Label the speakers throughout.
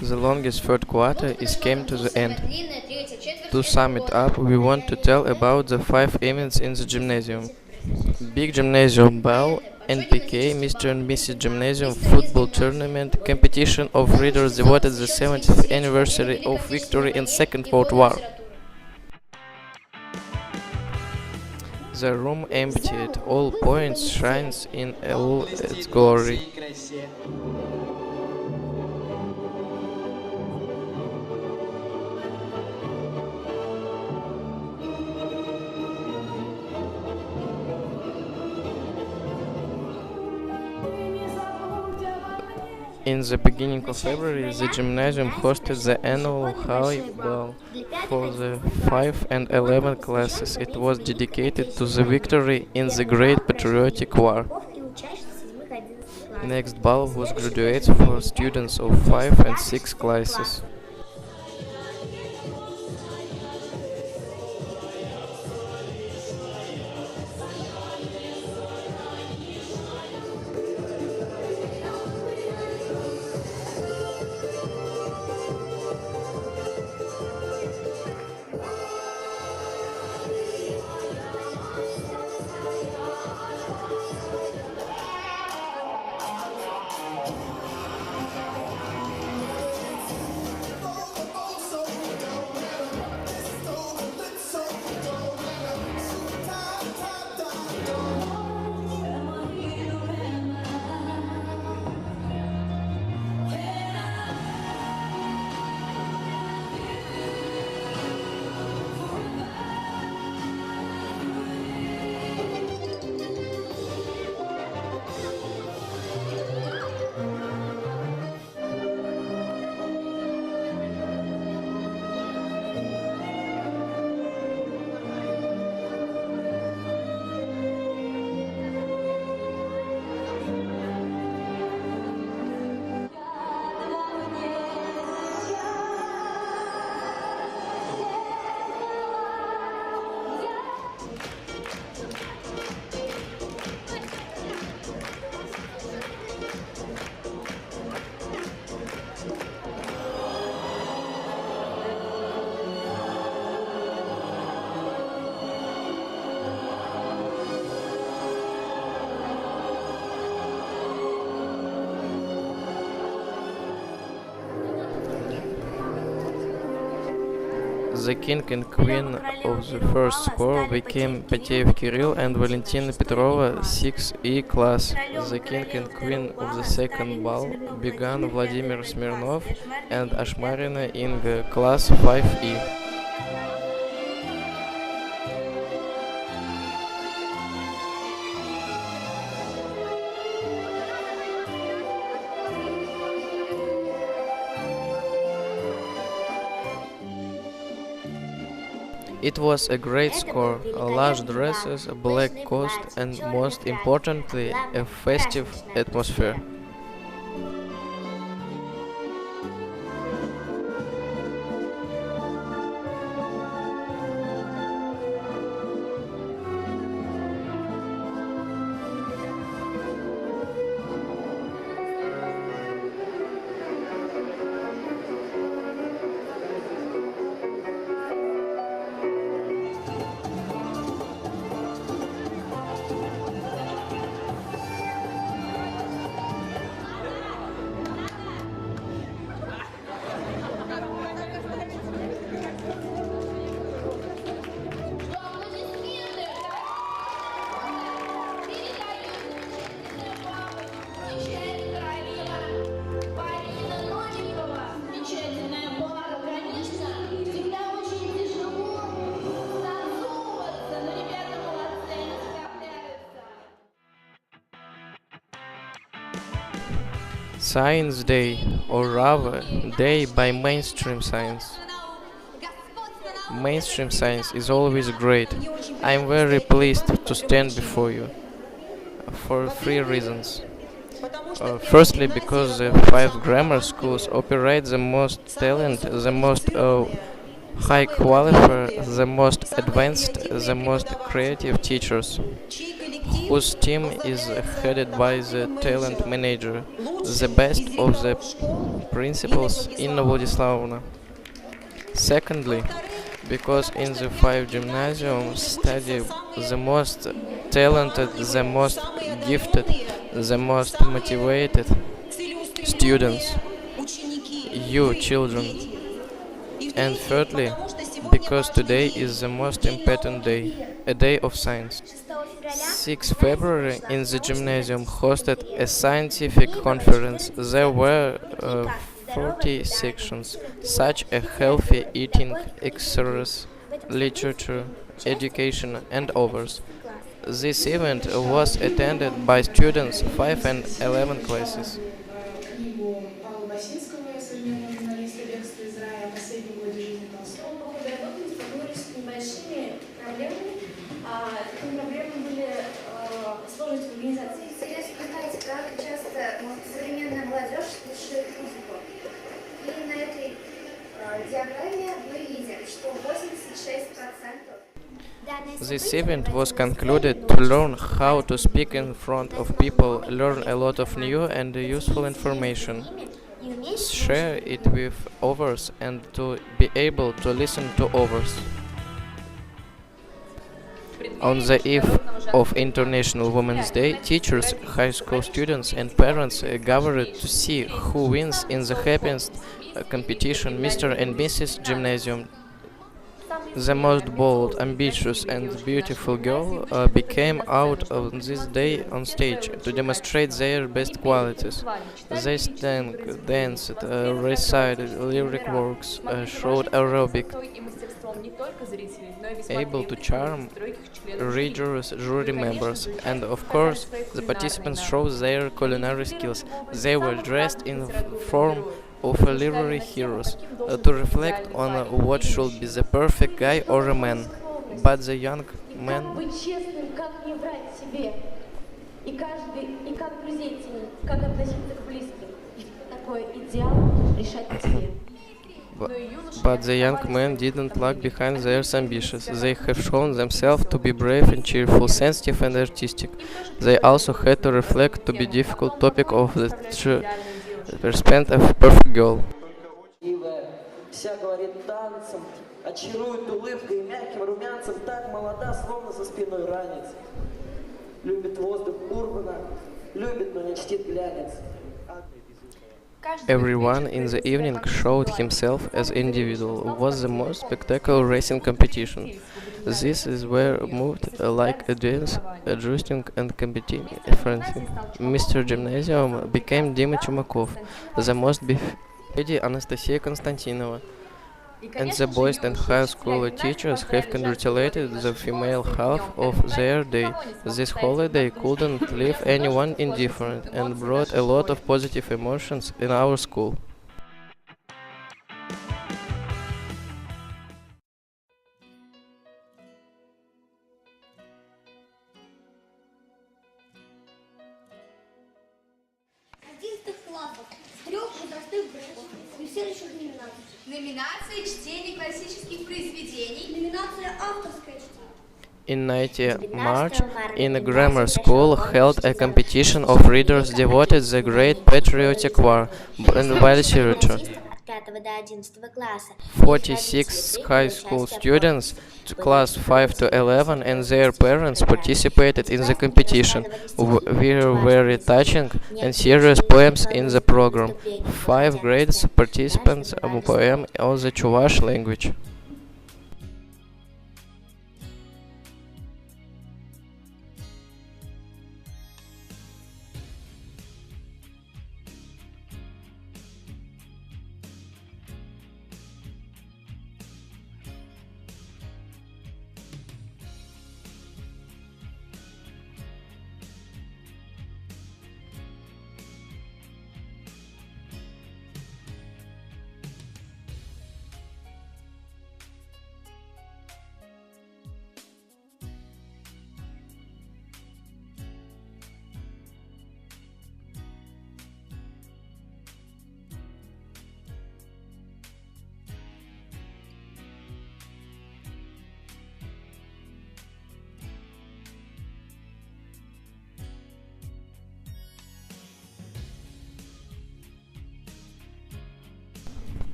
Speaker 1: The longest third quarter is came to the end. To sum it up, we want to tell about the 5 events in the gymnasium. Big gymnasium ball, NPK, Mr. and Mrs. Gymnasium football tournament, competition of readers devoted the 70th anniversary of victory in Second World War. The room emptied, all points shines in all its glory. In the beginning of February, the gymnasium hosted the annual High Ball for the 5 and 11 classes. It was dedicated to the victory in the Great Patriotic War. Next ball was graduates for students of 5 and 6 classes. The king and queen of the first score became Petyev Kirill and Valentina Petrova 6E class. The king and queen of the second ball began Vladimir Smirnov and Ashmarina Inga class 5E. It was a great score, large dresses, a black coat and most importantly, a festive atmosphere. Science Day, or rather, Day by Mainstream Science. Mainstream science is always great. I am very pleased to stand before you for 3 reasons. Firstly, because the 5 grammar schools operate the most talent, the most high qualifier, the most advanced, the most creative teachers, whose team is headed by the talent manager, the best of the principals Inna Vladislavovna. Secondly, because in the five gymnasium study the most talented, the most gifted, the most motivated students, you children. And thirdly, because today is the most important day, a day of science. 6 February in the gymnasium hosted a scientific conference. There were 40 sections, such as healthy eating, exercise, literature, education, and others. This event was attended by students 5 and 11 classes.
Speaker 2: Проблемы были сложности в организации. Интересно узнать, как часто современная молодежь слушает музыку. И на этой диаграмме мы видим, что 86%.
Speaker 1: This event was concluded to learn how to speak in front of people, learn a lot of new and useful information, share it with others, and to be able to listen to others. On the eve of International Women's Day, teachers, high school students, and parents gathered to see who wins in the happiest competition, Mr. and Mrs. Gymnasium. The most bold, ambitious, and beautiful girl became out on this day on stage to demonstrate their best qualities. They sang, danced, recited lyric works, showed aerobic, able to charm rigorous jury members, and of course the participants showed their culinary skills. They were dressed in form of literary heroes to reflect on what should be the perfect guy or a man. But the young man But the young men didn't lag behind their ambitions. They have shown themselves to be brave and cheerful, sensitive and artistic. They also had to reflect to be difficult topic of the perspective of perfect girl.
Speaker 3: Вся говорит танцем, очарует улыбкой и мягким румянцем, так молода, словно за спиной ранец. Любит воздух урбана, любит, но не чтит глянец.
Speaker 1: Everyone in the evening showed himself as individual. It was the most spectacular racing competition. This is where moved like a dance, adjusting and competing differently. Mr. Gymnasium became Dima Chumakov, the most lady Anastasia Konstantinova. And the boys and high school teachers have congratulated the female half of their day. This holiday couldn't leave anyone indifferent and brought a lot of positive emotions in our school.
Speaker 2: Номинация чтения классических произведений. Номинация авторское чтение.
Speaker 1: In 90 March, in a grammar school held a competition of readers devoted to the great patriotic war and literature. 46 high school students, class 5 to 11, and their parents participated in the competition. Were very touching and serious poems in the program. 5 grades participants poem on the Chuvash language.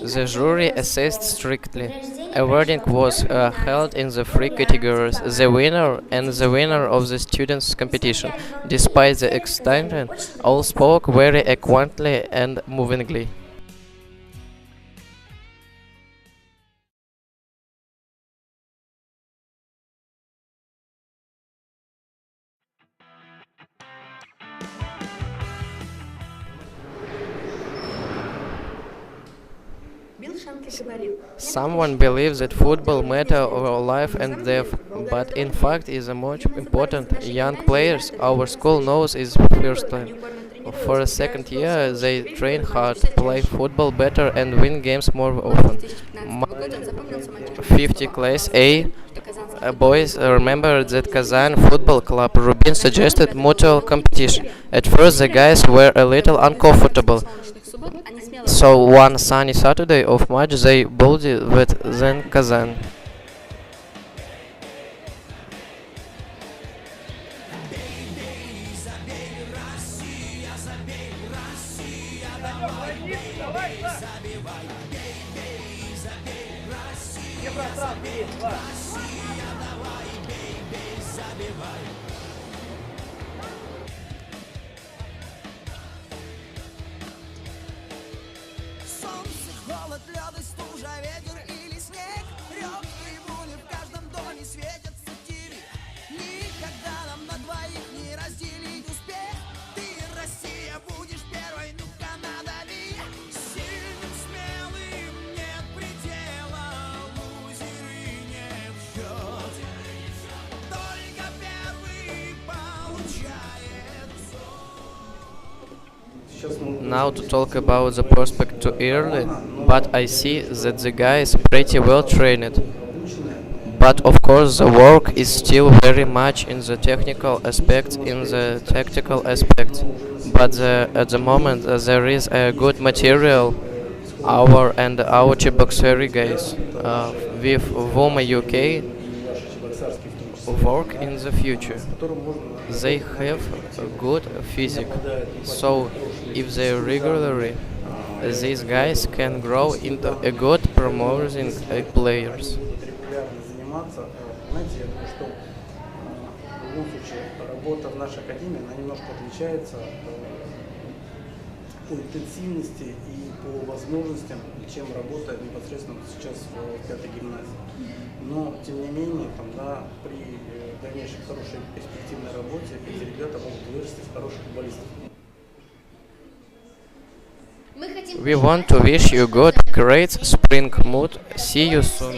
Speaker 1: The jury assessed strictly. Awarding was held in the three categories: the winner and the winner of the students' competition. Despite the excitement, all spoke very eloquently and movingly. Someone believes that football matter over life and death, but in fact is a much important. Young players our school knows is first time. For a second year, they train hard, play football better, and win games more often. 50 class A boys remembered that Kazan football club Rubin suggested mutual competition. At first, the guys were a little uncomfortable. So one sunny Saturday of March they bolded with then Kazan. Now to talk about the prospect too early, but I see that the guy is pretty well trained. But of course the work is still very much in the technical aspects, But at the moment there is a good material, our Cheboksary guys, with whom UK work in the future. They have a good physique, so if they regularly, these guys can grow into a good promising players.
Speaker 4: Знаете, я думаю, что в любом случае работа в нашей академии, она немножко отличается по интенсивности и по возможностям, чем работает непосредственно сейчас в пятой гимназии. Но, тем не менее, там, да, при дальнейшей хорошей перспективной работе эти ребята могут вырасти в хороших футболистов.
Speaker 1: We want to wish you good, great spring mood. See you soon.